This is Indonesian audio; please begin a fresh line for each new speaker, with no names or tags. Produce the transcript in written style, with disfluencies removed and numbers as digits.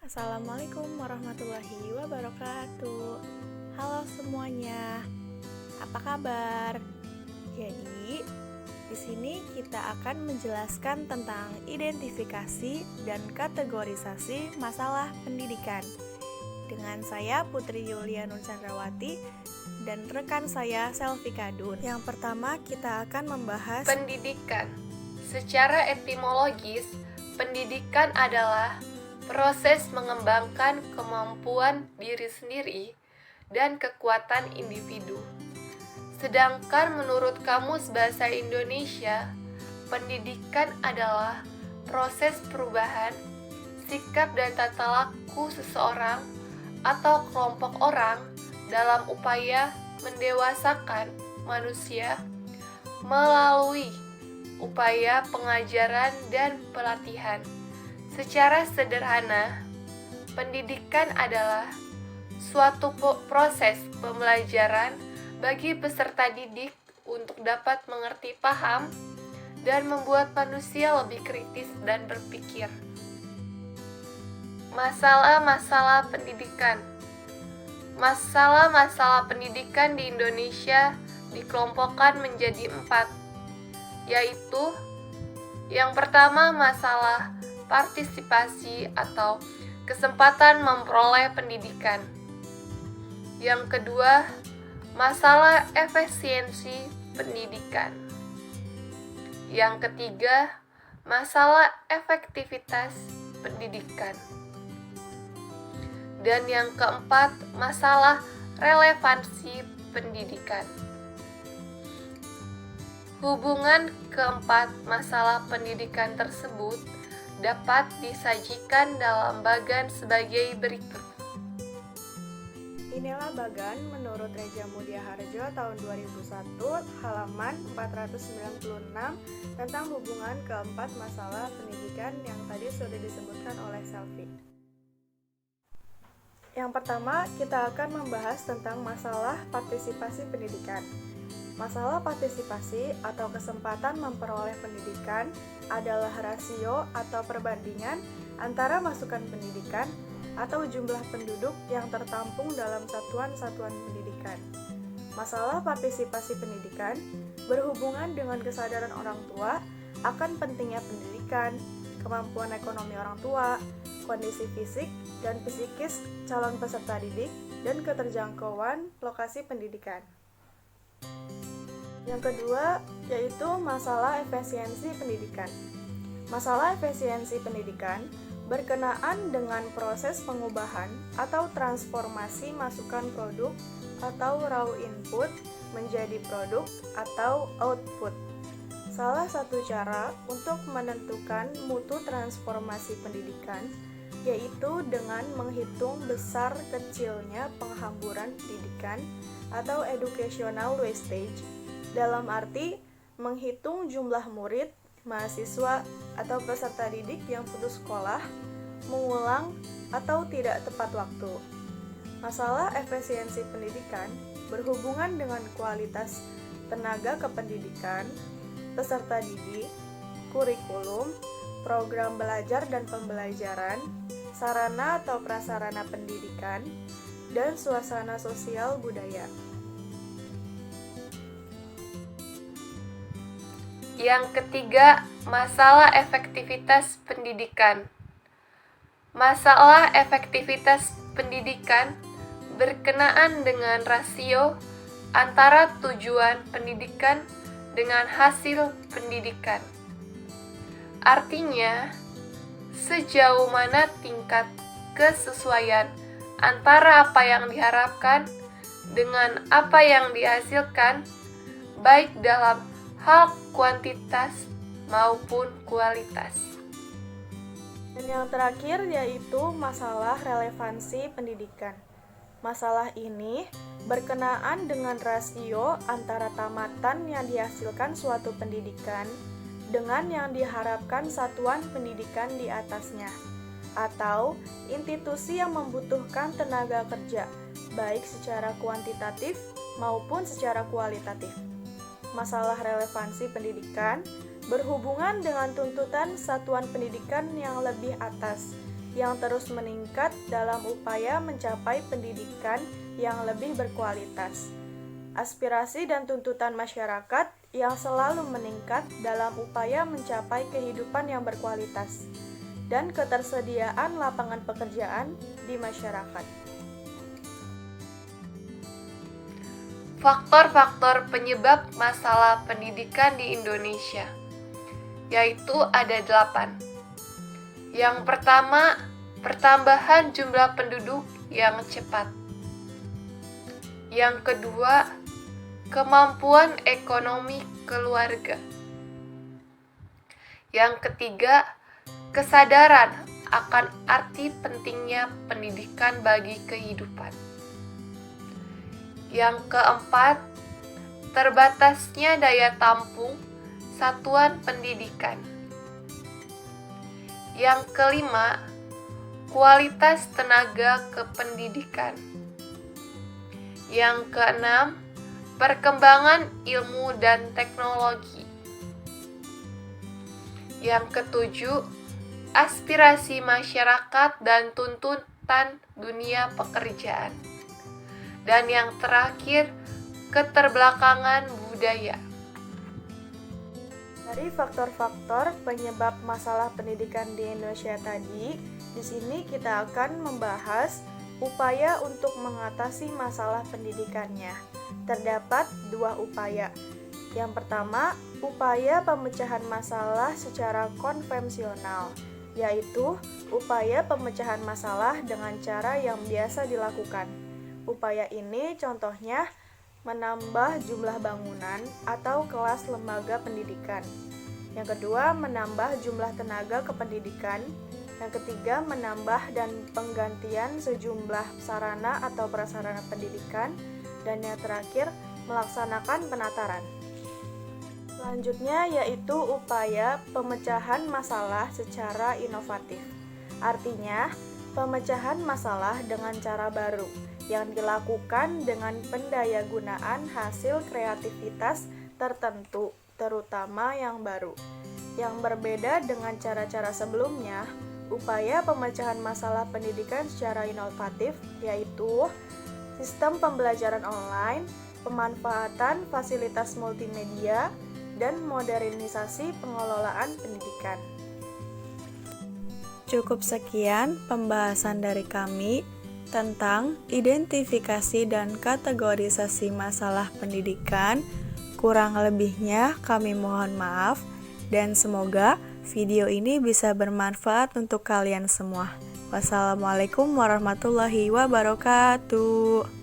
Assalamualaikum warahmatullahi wabarakatuh. Halo semuanya, apa kabar? Jadi, di sini kita akan menjelaskan tentang identifikasi dan kategorisasi masalah pendidikan. Dengan saya Putri Yulia Nur Chandrawati dan rekan saya Selvi Kadun. Yang pertama kita akan membahas
pendidikan. Secara etimologis, pendidikan adalah proses mengembangkan kemampuan diri sendiri dan kekuatan individu. Sedangkan menurut Kamus Bahasa Indonesia, pendidikan adalah proses perubahan sikap dan tata laku seseorang atau kelompok orang dalam upaya mendewasakan manusia melalui upaya pengajaran dan pelatihan. Secara sederhana, pendidikan adalah suatu proses pembelajaran bagi peserta didik untuk dapat mengerti paham dan membuat manusia lebih kritis dan berpikir. Masalah-masalah pendidikan. Masalah-masalah pendidikan di Indonesia dikelompokkan menjadi 4, yaitu yang pertama masalah partisipasi atau kesempatan memperoleh pendidikan. Yang kedua, masalah efisiensi pendidikan. Yang ketiga, masalah efektivitas pendidikan. Dan yang keempat, masalah relevansi pendidikan. Hubungan keempat masalah pendidikan tersebut dapat disajikan dalam bagan sebagai berikut.
Inilah bagan menurut Reja Mudia Harjo tahun 2001 halaman 496 tentang hubungan keempat masalah pendidikan yang tadi sudah disebutkan oleh Selvi. Yang pertama, kita akan membahas tentang masalah partisipasi pendidikan. Masalah partisipasi atau kesempatan memperoleh pendidikan adalah rasio atau perbandingan antara masukan pendidikan atau jumlah penduduk yang tertampung dalam satuan-satuan pendidikan. Masalah partisipasi pendidikan berhubungan dengan kesadaran orang tua akan pentingnya pendidikan, kemampuan ekonomi orang tua, kondisi fisik dan psikis calon peserta didik, dan keterjangkauan lokasi pendidikan. Yang kedua, yaitu masalah efisiensi pendidikan. Masalah efisiensi pendidikan berkenaan dengan proses pengubahan atau transformasi masukan produk atau raw input menjadi produk atau output. Salah satu cara untuk menentukan mutu transformasi pendidikan yaitu dengan menghitung besar kecilnya penghamburan pendidikan atau educational wastage, dalam arti menghitung jumlah murid, mahasiswa, atau peserta didik yang putus sekolah, mengulang, atau tidak tepat waktu. Masalah efisiensi pendidikan berhubungan dengan kualitas tenaga kependidikan, peserta didik, kurikulum, program belajar dan pembelajaran, sarana atau prasarana pendidikan, dan suasana sosial budaya.
Yang ketiga, masalah efektivitas pendidikan. Masalah efektivitas pendidikan berkenaan dengan rasio antara tujuan pendidikan dengan hasil pendidikan. Artinya, sejauh mana tingkat kesesuaian antara apa yang diharapkan dengan apa yang dihasilkan, baik dalam hal kuantitas maupun kualitas.
Dan yang terakhir yaitu masalah relevansi pendidikan. Masalah ini berkenaan dengan rasio antara tamatan yang dihasilkan suatu pendidikan dengan yang diharapkan satuan pendidikan di atasnya, atau institusi yang membutuhkan tenaga kerja, baik secara kuantitatif maupun secara kualitatif. Masalah relevansi pendidikan berhubungan dengan tuntutan satuan pendidikan yang lebih atas, yang terus meningkat dalam upaya mencapai pendidikan yang lebih berkualitas. Aspirasi dan tuntutan masyarakat yang selalu meningkat dalam upaya mencapai kehidupan yang berkualitas dan ketersediaan lapangan pekerjaan di masyarakat.
Faktor-faktor penyebab masalah pendidikan di Indonesia, yaitu ada 8. Yang pertama, pertambahan jumlah penduduk yang cepat. Yang kedua, kemampuan ekonomi keluarga. Yang ketiga, kesadaran akan arti pentingnya pendidikan bagi kehidupan. Yang keempat, terbatasnya daya tampung satuan pendidikan. Yang kelima, kualitas tenaga kependidikan. Yang keenam, perkembangan ilmu dan teknologi. Yang ketujuh, aspirasi masyarakat dan tuntutan dunia pekerjaan. Dan yang terakhir, keterbelakangan budaya.
Dari faktor-faktor penyebab masalah pendidikan di Indonesia tadi, di sini kita akan membahas upaya untuk mengatasi masalah pendidikannya. Terdapat 2 upaya. Yang pertama, upaya pemecahan masalah secara konvensional, yaitu upaya pemecahan masalah dengan cara yang biasa dilakukan. Upaya ini contohnya menambah jumlah bangunan atau kelas lembaga pendidikan. Yang kedua, menambah jumlah tenaga kependidikan. Yang ketiga, menambah dan penggantian sejumlah sarana atau prasarana pendidikan. Dan yang terakhir, melaksanakan penataran. Selanjutnya yaitu upaya pemecahan masalah secara inovatif. Artinya, pemecahan masalah dengan cara baru yang dilakukan dengan pendayagunaan hasil kreativitas tertentu, terutama yang baru. Yang berbeda dengan cara-cara sebelumnya, upaya pemecahan masalah pendidikan secara inovatif yaitu sistem pembelajaran online, pemanfaatan fasilitas multimedia, dan modernisasi pengelolaan pendidikan. Cukup sekian pembahasan dari kami tentang identifikasi dan kategorisasi masalah pendidikan. Kurang lebihnya kami mohon maaf dan semoga video ini bisa bermanfaat untuk kalian semua. Wassalamualaikum warahmatullahi wabarakatuh.